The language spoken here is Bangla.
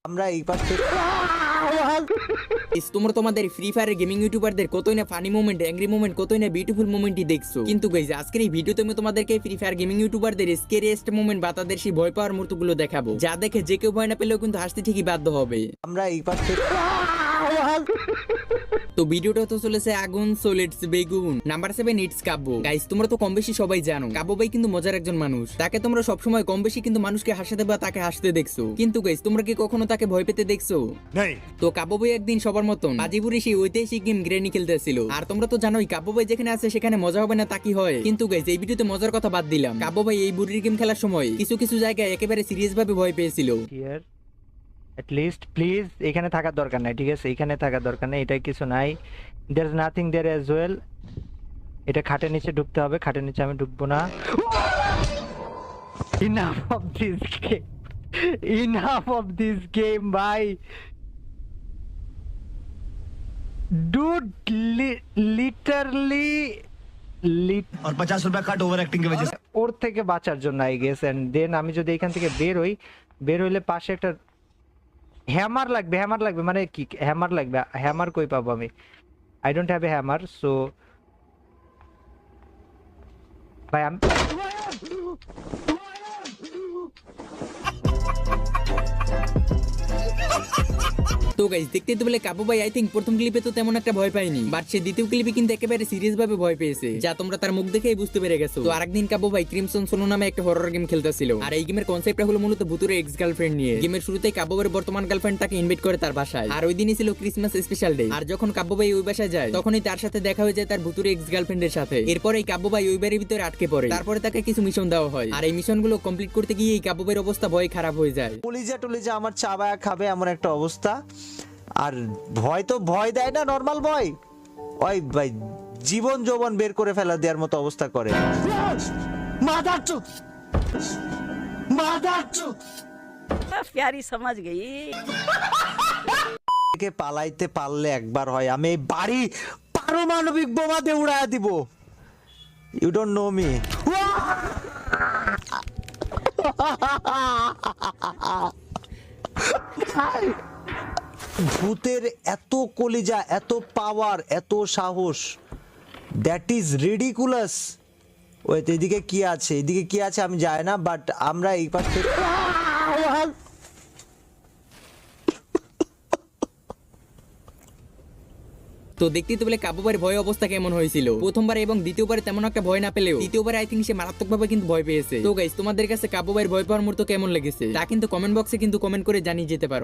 আমরা এই পাশ থেকে তোমরা তোমাদের ফ্রি ফায়ার গেমিং ইউটিউবারদের কতই না ফানি মোমেন্ট, অ্যাংরি মোমেন্ট, কতই না বিউটিফুল মোমেন্টই দেখছো। কিন্তু গাইজ আজকের এই ভিডিওতে আমি তোমাদেরকে ফ্রি ফায়ার গেমিং ইউটিউবারদের স্কেরিয়েস্ট মোমেন্ট বা তাদের সেই ভয় পাওয়ার মুহূর্তগুলো দেখাবো, যা দেখে যে কেউ ভয় না পেলেও কিন্তু হাসতে ঠিকই বাধ্য হবে। আমরা এই পাশ থেকে তো ভিডিওটা তো চলেছে আগুন, so let's begin. Number 7 it's Kavya. Guys তোমরা তো কম বেশি সবাই জানো কাব্য ভাই কিন্তু মজার একজন মানুষ। তাকে তোমরা সবসময় কম বেশি কিন্তু মানুষকে হাসাতে বা তাকে হাসতে দেখছো, কিন্তু গাইস তোমরা কি কখনো তাকে ভয় পেতে দেখছো? তো কাব্য ভাই একদিন সবার মতন বাজিপুরে সেই ঐতিহাসিক গেম গ্রেনি খেলতেছিল। আর তোমরা তো জানোই কাব্য ভাই যেখানে আছে সেখানে মজা হবে না তা কি হয়। কিন্তু গাইস এই ভিডিওতে মজার কথা বাদ দিলাম, কাব্য ভাই এই বুড়ির গেম খেলার সময় কিছু কিছু জায়গায় একেবারে সিরিয়াস ভাবে ভয় পেয়েছিল। At least প্লিজ এখানে থাকার দরকার নাই, ঠিক আছে? এখানে থাকার দরকার নেই, এটা কিছু নাই। There is nothing there as well. এটা খাটের নিচে ঢুকতে হবে, খাটের নিচে আমি ঢুকবো না। Enough of this game, enough of this game ভাই। ডুড লিটারলি और 50 रुपया कट ओवर एक्टिंग की वजह से ওর থেকে বাঁচার জন্য আই গেস। এন্ড দেন আমি যদি এখান থেকে বের হইলে পাশে একটা হ্যামার লাগবে মানে কি হ্যামার লাগবে? হ্যামার কই পাবো আমি? I don't have a hammer. So ভাই আমি তো গাইস দেখতে তো বলে কাব্য ভাই আই থিঙ্ক প্রথম ক্লিপে তো তেমন একটা ভয় পায়নি, বাট সে দ্বিতীয় ক্লিপে কিন্তু একেবারে সিরিয়াস ভাবে ভয় পেয়েছে, যা তোমরা তার মুখ দেখেই বুঝতে পেরে গেছো। তো আরেকদিন কাব্য ভাই ক্রিমসন সোনো নামে একটা হরর গেম খেলতেছিল। আর এই গেমের কনসেপ্টটা হলো মূলত ভূতুরে এক্স গার্লফ্রেন্ড নিয়ে। গেমের শুরুতেই কাব্য ভাইয়ের বর্তমান গার্লফ্রেন্ড তাকে ইনভাইট করে তার বাসায়, আর ওই দিনই ছিল ক্রিসমাস স্পেশাল ডে। আর যখন কাব্য ভাই ওই বাসায় যায় তখনই তার সাথে দেখা হয়ে যায় তার ভূতুরে এক্স গার্লফ্রেন্ডের সাথে। এরপরে কাব্য ভাই ওই বাড়ির ভিতরে আটকে পড়ে। তারপরে তাকে কিছু মিশন দেওয়া হয়, আর এই মিশনগুলো কমপ্লিট করতে গিয়ে এই কাব্য ভাইয়ের অবস্থা ভয় খারাপ হয়ে যায়। টলিজা আমার চাবায়া খাবে এমন একটা অবস্থা। আর ভয় তো ভয় দেয় না, নরমাল ভয় ওই ভাই জীবন যৌবন বের করে ফেলা দেওয়ার মতো অবস্থা করে। प्यारी समझ गई। থেকে পালাইতে পারলে একবার হয় আমি এই বাড়ি পারমাণবিক বোমা দিয়ে উড়াইয়া দিব। You don't know me. ভূতের এত কলিজা, এত পাওয়ার, এত সাহস, দ্যাট ইজ রিডিকুলাস। ওই তো এদিকে কি আছে, এদিকে কি আছে আমি জানি না, বাট আমরা এই পাশ থেকে তো দেখতেই তো বলে কাব্য ভাইয়ের ভয় অবস্থা কেমন হয়েছিল প্রথমবার এবং দ্বিতীয়বারে তেমন একটা ভয় না পেলেও তৃতীয়বারে আই থিঙ্ক সে মারাত্মকভাবে কিন্তু ভয় পেয়েছে। তো গাইস তোমাদের কাছে কাব্য ভাইয়ের ভয় পাওয়ার মুহূর্ত কেমন লেগেছে তা কিন্তু কমেন্ট বক্সে কিন্তু কমেন্ট করে জানিয়ে যেতে পারো।